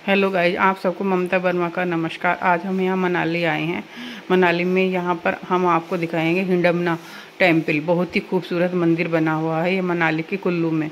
Hello guys, आप सबको ममता वर्मा का नमस्कार। आज हम यहाँ मनाली आए हैं। मनाली में यहाँ पर हम आपको दिखाएंगे हिंडमना टेम्पल। बहुत ही खूबसूरत मंदिर बना हुआ है ये मनाली के कुल्लू में।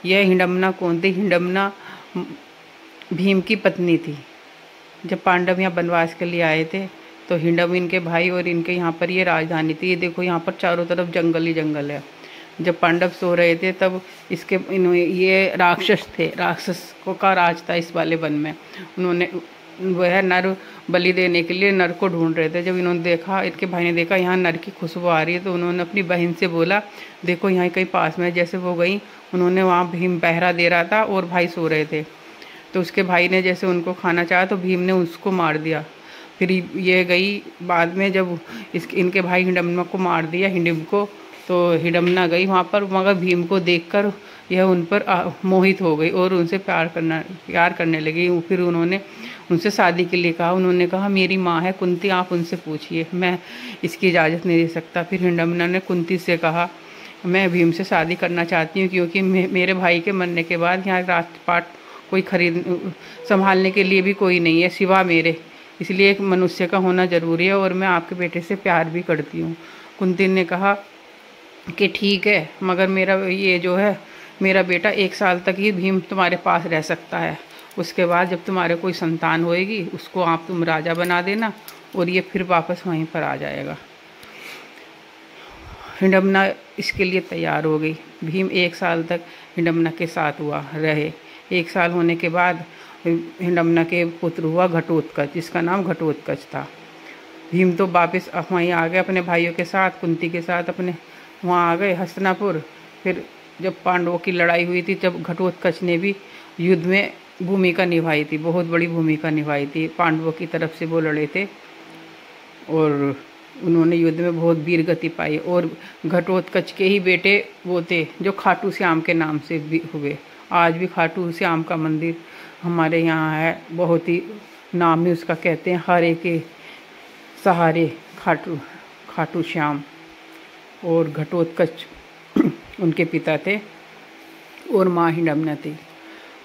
यह हिंडमना कौन थी? हिंडमना भीम की पत्नी थी। जब पांडव यहाँ वनवास के लिए आए थे तो हिंडम इनके भाई और इनके यहाँ पर ये राजधानी थी। ये देखो यहाँ पर चारों तरफ जंगल ही जंगल है। जब पांडव सो रहे थे तब इसके ये राक्षस थे, राक्षसों का राज था इस वाले वन में। उन्होंने वह नर बलि देने के लिए नर को ढूंढ रहे थे। जब इन्होंने देखा, इनके भाई ने देखा यहाँ नर की खुशबू आ रही है, तो उन्होंने अपनी बहन से बोला देखो यहाँ कहीं पास में। जैसे वो गई, उन्होंने वहाँ भीम पहरा दे रहा था और भाई सो रहे थे, तो उसके भाई ने जैसे उनको खाना चाहा तो भीम ने उसको मार दिया। फिर ये गई बाद में, जब इनके भाई हिडम्बा को मार दिया, हिडिम्ब को, तो हिडम्बा गई वहाँ पर, मगर भीम को देखकर यह उन पर मोहित हो गई और उनसे प्यार करने लगी। फिर उन्होंने उनसे शादी के लिए कहा। उन्होंने कहा मेरी माँ है कुंती, आप उनसे पूछिए, मैं इसकी इजाज़त नहीं दे सकता। फिर हिडम्बा ने कुंती से कहा मैं भीम से शादी करना चाहती हूँ, क्योंकि मेरे भाई के मरने के बाद यहाँ राजपाट कोई संभालने के लिए भी कोई नहीं है सिवा मेरे, इसलिए एक मनुष्य का होना ज़रूरी है, और मैं आपके बेटे से प्यार भी करती हूँ। कुंती ने कहा कि ठीक है, मगर मेरा बेटा 1 साल तक ही भीम तुम्हारे पास रह सकता है। उसके बाद जब तुम्हारे कोई संतान होएगी उसको तुम राजा बना देना, और ये फिर वापस वहीं पर आ जाएगा। हिडम्बा इसके लिए तैयार हो गई। भीम 1 साल तक हिडम्बा के साथ रहे। 1 साल होने के बाद हिडम्बा के पुत्र हुआ घटोत्कच, जिसका नाम घटोत्कच था। भीम तो वापस वहीं आ गए अपने भाइयों के साथ, कुंती के साथ अपने वहाँ आ गए हस्तिनापुर। फिर जब पांडवों की लड़ाई हुई थी, जब घटोत्कच ने भी युद्ध में भूमिका निभाई थी, बहुत बड़ी भूमिका निभाई थी। पांडवों की तरफ से वो लड़े थे और उन्होंने युद्ध में बहुत वीर गति पाई। और घटोत्कच के ही बेटे वो थे जो खाटू श्याम के नाम से भी हुए। आज भी खाटू श्याम का मंदिर हमारे यहाँ है, बहुत ही नाम है उसका। कहते हैं हरे के सहारे खाटू श्याम। और घटोत्कच उनके पिता थे और माँ हिडम्बा थी।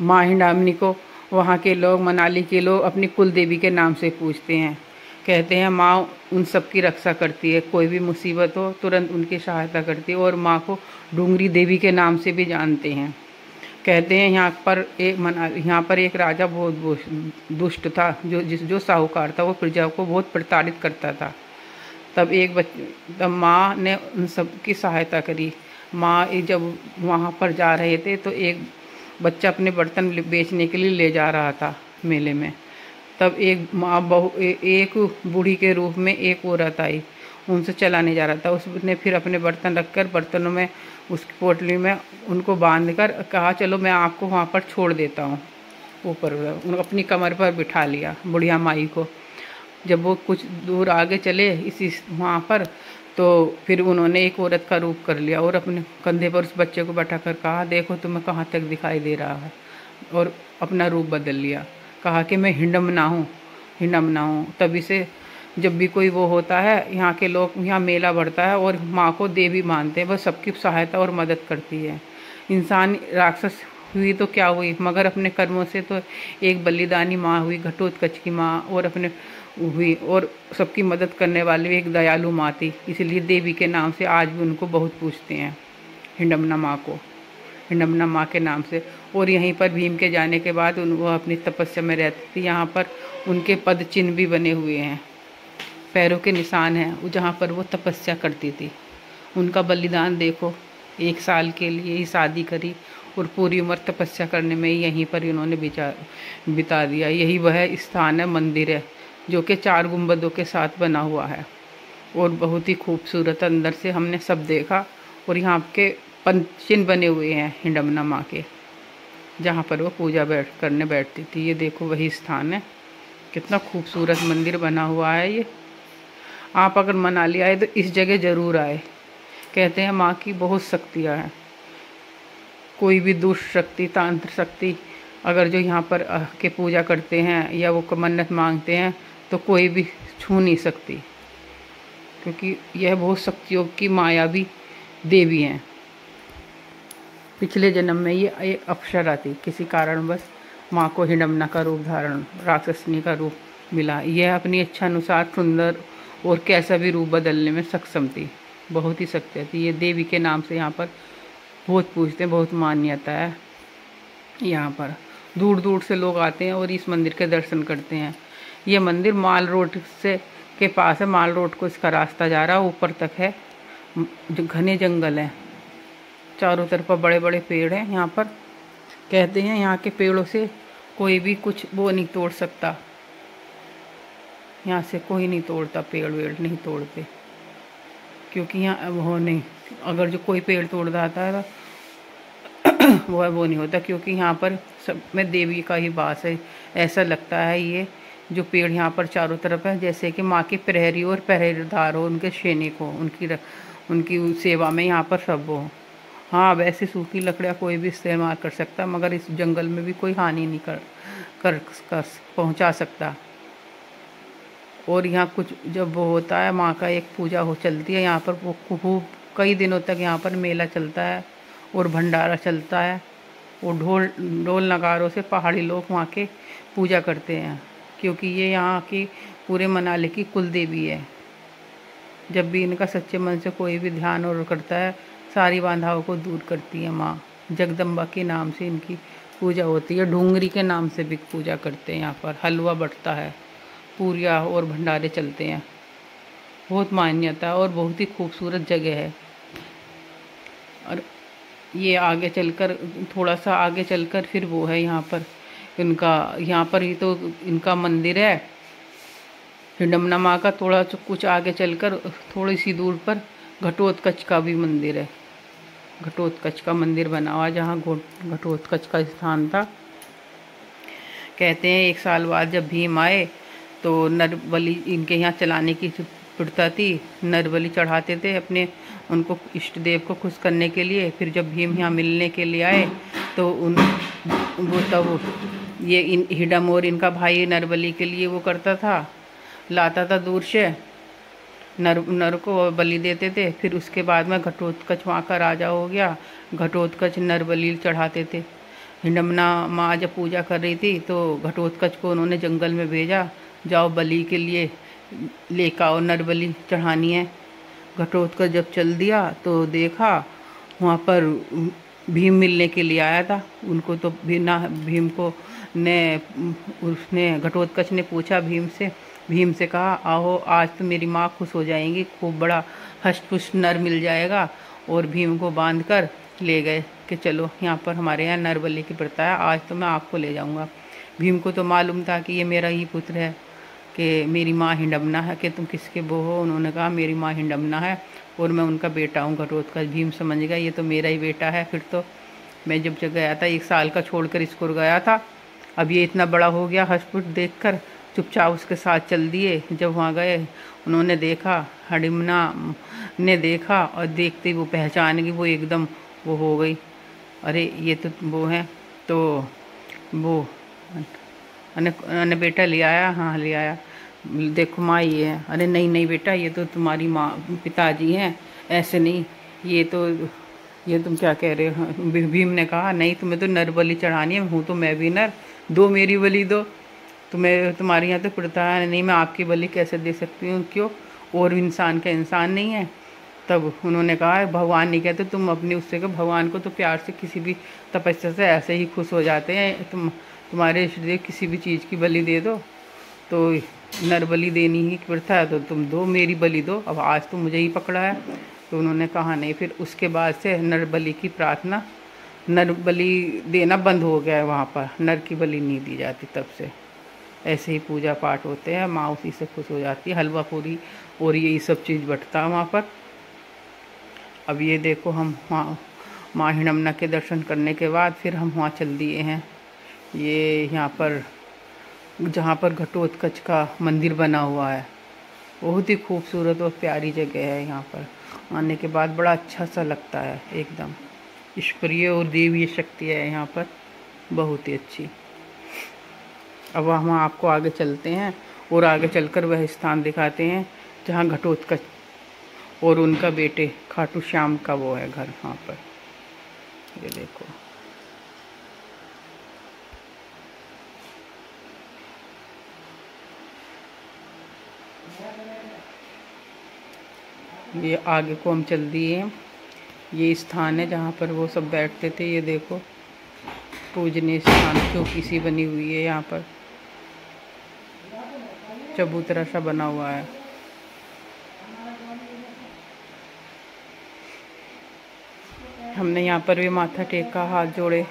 माँ हिडम्बा को वहाँ के लोग, मनाली के लोग, अपनी कुल देवी के नाम से पूछते हैं। कहते हैं माँ उन सब की रक्षा करती है, कोई भी मुसीबत हो तुरंत उनकी सहायता करती है, और माँ को डूंगरी देवी के नाम से भी जानते हैं। कहते हैं यहाँ पर एक राजा बहुत दुष्ट था, जो साहूकार था। वो प्रजा को बहुत प्रताड़ित करता था। तब माँ ने उन सब की सहायता करी। माँ जब वहाँ पर जा रहे थे तो एक बच्चा अपने बर्तन बेचने के लिए ले जा रहा था मेले में। तब एक बूढ़ी के रूप में एक औरत आई, उनसे चला नहीं जा रहा था। उसने फिर अपने बर्तन रखकर बर्तनों में, उस पोटली में उनको बांधकर कहा चलो मैं आपको वहाँ पर छोड़ देता हूँ। ऊपर उन्होंने अपनी कमर पर बिठा लिया बुढ़िया माई को। जब वो कुछ दूर आगे चले वहाँ पर, तो फिर उन्होंने एक औरत का रूप कर लिया और अपने कंधे पर उस बच्चे को बैठा कर कहा देखो तुम्हें कहाँ तक दिखाई दे रहा है, और अपना रूप बदल लिया। कहा कि मैं हिडम्बा हूँ। तभी से जब भी कोई वो होता है, यहाँ के लोग, यहाँ मेला बढ़ता है और माँ को देवी मानते हैं। वह सबकी सहायता और मदद करती है। इंसान राक्षस हुई तो क्या हुई, मगर अपने कर्मों से तो एक बलिदानी माँ हुई, घटोत्कच की माँ, और अपने हुई, और सबकी मदद करने वाली एक दयालु माँ थी। इसलिए देवी के नाम से आज भी उनको बहुत पूछते हैं, हिडम्बा माँ को, हिडम्बा माँ के नाम से। और यहीं पर भीम के जाने के बाद वो अपनी तपस्या में रहती थी। यहाँ पर उनके पद चिन्ह भी बने हुए हैं, पैरों के निशान हैं, जहाँ पर वो तपस्या करती थी। उनका बलिदान देखो, 1 साल के लिए ही शादी करी और पूरी उम्र तपस्या करने में ही यहीं पर इन्होंने बिता दिया। यही वह स्थान है, मंदिर है, जो कि 4 गुंबदों के साथ बना हुआ है और बहुत ही खूबसूरत। अंदर से हमने सब देखा। और यहाँ के चिन्ह बने हुए हैं हिडम्बा माँ के, जहाँ पर वो पूजा करने बैठती थी। ये देखो वही स्थान है। कितना खूबसूरत मंदिर बना हुआ है ये। आप अगर मनाली आए तो इस जगह ज़रूर आए। कहते हैं माँ की बहुत शक्तियाँ हैं। कोई भी दुष्ट शक्ति, तांत्र शक्ति, अगर जो यहाँ पर के पूजा करते हैं या वो मन्नत मांगते हैं तो कोई भी छू नहीं सकती, क्योंकि यह बहुत शक्तियों की मायावी देवी हैं। पिछले जन्म में ये एक अप्सरा थी, किसी कारणवश माँ को हिडम्बा का रूप धारण, राक्षसनी का रूप मिला। यह अपनी इच्छानुसार सुंदर और कैसा भी रूप बदलने में सक्षम थी, बहुत ही सत्य थी। ये देवी के नाम से यहाँ पर बहुत पूजते हैं, बहुत मान्यता है। यहाँ पर दूर दूर से लोग आते हैं और इस मंदिर के दर्शन करते हैं। ये मंदिर माल रोड से के पास है, माल रोड को इसका रास्ता जा रहा है, ऊपर तक है, जो घने जंगल है, चारों तरफ बड़े बड़े पेड़ हैं। यहाँ पर कहते हैं यहाँ के पेड़ों से कोई भी कुछ वो नहीं तोड़ सकता, यहाँ से कोई नहीं तोड़ता, पेड़ वेड़ नहीं तोड़ते, क्योंकि यहाँ वो नहीं, अगर जो कोई पेड़ तोड़ जाता है वो नहीं होता, क्योंकि यहाँ पर सब में देवी का ही वास है। ऐसा लगता है ये जो पेड़ यहाँ पर चारों तरफ है जैसे कि माँ के प्रहरी और पहरेदार हो, उनके सैनिक हो, उनकी सेवा में यहाँ पर सब हो। हाँ, वैसे सूखी लकड़ियाँ कोई भी इस्तेमाल कर सकता, मगर इस जंगल में भी कोई हानि नहीं कर पहुँचा सकता। और यहाँ कुछ जब वो होता है, माँ का एक पूजा हो चलती है यहाँ पर, वो खूब कई दिनों तक यहाँ पर मेला चलता है और भंडारा चलता है, और ढोल नगारों से पहाड़ी लोग वहाँ के पूजा करते हैं, क्योंकि ये यहाँ की पूरे मनाली की कुल देवी है। जब भी इनका सच्चे मन से कोई भी ध्यान और करता है, सारी बाधाओं को दूर करती है माँ। जगदम्बा के नाम से इनकी पूजा होती है, डूंगरी के नाम से भी पूजा करते हैं। यहाँ पर हलवा बटता है, पूरियाँ और भंडारे चलते हैं, बहुत मान्यता और बहुत ही खूबसूरत जगह है। और ये आगे चलकर, थोड़ा सा आगे चलकर फिर वो है यहाँ पर इनका, यहाँ पर ही तो इनका मंदिर है हिडम्बा माँ का। थोड़ा कुछ आगे चलकर थोड़ी सी दूर पर घटोत्कच का भी मंदिर है। घटोत्कच का मंदिर बना हुआ, जहाँ घटोत्कच का स्थान था। कहते हैं 1 साल बाद जब भीम आए तो नरबलि इनके यहाँ चलाने की प्रथा थी, नरबलि चढ़ाते थे अपने, उनको इष्ट देव को खुश करने के लिए। फिर जब भीम यहाँ मिलने के लिए आए तो वो तब ये हिडम और इनका भाई नरबलि के लिए वो करता था, लाता था दूर से नर को बलि देते थे। फिर उसके बाद में घटोत्कच वहाँ का राजा हो गया, घटोत्कच नरबलि चढ़ाते थे। हिडम्बा माँ जब पूजा कर रही थी तो घटोत्कच को उन्होंने जंगल में भेजा, जाओ बलि के लिए लेकर आओ, नरबलि चढ़ानी है। घटोत्कच जब चल दिया तो देखा वहाँ पर भीम मिलने के लिए आया था उनको। तो भीम को उसने घटोत्कच ने पूछा भीम से कहा, आओ आज तो मेरी माँ खुश हो जाएंगी, खूब बड़ा हष्ट-पुष्ट नर मिल जाएगा। और भीम को बांध कर ले गए कि चलो यहाँ पर हमारे यहाँ नरबलि की प्रथा है, आज तो मैं आपको ले जाऊँगा। भीम को तो मालूम था कि ये मेरा ही पुत्र है, कि मेरी माँ हिडम्बा है, कि तुम किसके वो हो। उन्होंने कहा मेरी माँ हिडम्बा है और मैं उनका बेटा हूँ घटोत्कच। भीम समझ गया ये तो मेरा ही बेटा है। फिर तो मैं जब गया था 1 साल का छोड़कर इसको गया था, अब ये इतना बड़ा हो गया, हष्ट-पुष्ट देखकर चुपचाप उसके साथ चल दिए। जब वहाँ गए उन्होंने देखा, हिडम्बा ने देखा और देखते ही वो पहचान गई, वो एकदम वो हो गई, अरे ये तो वो है। तो वो अने बेटा ले आया, हाँ ले आया, देखो माँ ये है। अरे नहीं नहीं बेटा, ये तो तुम्हारी माँ पिताजी हैं, ऐसे नहीं, ये तुम क्या कह रहे हो। भीम ने कहा नहीं, तुम्हें तो नर बलि चढ़ानी है, हूँ तो मैं भी नर, दो मेरी बलि दो। तुम्हें तुम्हारे यहाँ तो प्रथा है नहीं, मैं आपकी बलि कैसे दे सकती हूँ, क्यों, और इंसान का इंसान नहीं है। तब उन्होंने कहा भगवान नहीं कहते, तुम अपने उससे कहो, भगवान को तो प्यार से किसी भी तपस्या से ऐसे ही खुश हो जाते हैं। तुम्हारे इष्टदेव किसी भी चीज़ की बलि दे दो, तो नर बलि देनी ही प्रथा है, तो तुम दो मेरी बलि दो, अब आज तो मुझे ही पकड़ा है। तो उन्होंने कहा नहीं। फिर उसके बाद से नर बलि की प्रार्थना, नर बलि देना बंद हो गया है, वहाँ पर नर की बलि नहीं दी जाती तब से। ऐसे ही पूजा पाठ होते हैं, माँ उसी से खुश हो जाती है, हलवा पूरी और यही सब चीज़ बटता है वहाँ पर। अब ये देखो हम माँ हिडम्बा के दर्शन करने के बाद फिर हम वहाँ चल दिए हैं। ये यहाँ पर जहाँ पर घटोत्कच का मंदिर बना हुआ है, बहुत ही खूबसूरत और प्यारी जगह है। यहाँ पर आने के बाद बड़ा अच्छा सा लगता है, एकदम ईश्वरीय और देवीय शक्ति है यहाँ पर, बहुत ही अच्छी। अब हम आपको आगे चलते हैं और आगे चलकर वह स्थान दिखाते हैं जहाँ घटोत्कच और उनका बेटे खाटू श्याम का वो है घर। वहाँ पर ये देखो, ये आगे को हम चल दिए। ये स्थान है जहाँ पर वो सब बैठते थे। ये देखो पूजनीय स्थान चौकी सी बनी हुई है, यहाँ पर चबूतरा सा बना हुआ है। हमने यहाँ पर भी माथा टेका, हाथ जोड़े।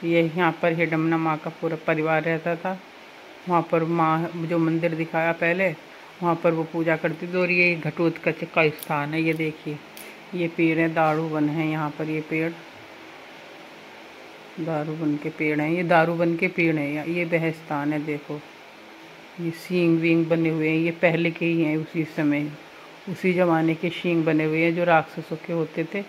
ये यहाँ पर हिडम्बा माँ का पूरा परिवार रहता था। वहाँ पर माँ जो मंदिर दिखाया पहले, वहाँ पर वो पूजा करती थी। और ये घटोत्कच का स्थान है। ये देखिए ये पेड़ है, दारू वन है यहाँ पर। ये पेड़ दारू वन के पेड़ हैं, ये दारू वन के पेड़ हैं। ये वह स्थान है। देखो ये सींग वींग बने हुए हैं, ये पहले के ही हैं, उसी समय उसी ज़माने के सींग बने हुए हैं जो राक्षसों के होते थे।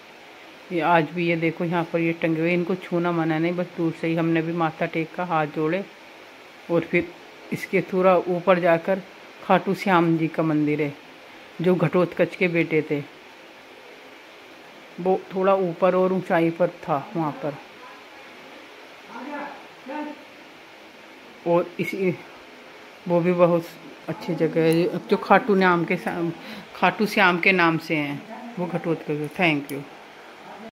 ये आज भी ये देखो यहाँ पर ये टंगे हुए। इनको छूना मना नहीं, बस दूर से ही। हमने भी माथा टेका, हाथ जोड़े। और फिर इसके थोड़ा ऊपर जाकर खाटू श्याम जी का मंदिर है, जो घटोत्कच के बेटे थे। वो थोड़ा ऊपर और ऊंचाई पर था वहाँ पर। और इसी वो भी बहुत अच्छी जगह है। अब जो खाटू श्याम के नाम से हैं, वो घटोत्कच। Thank you.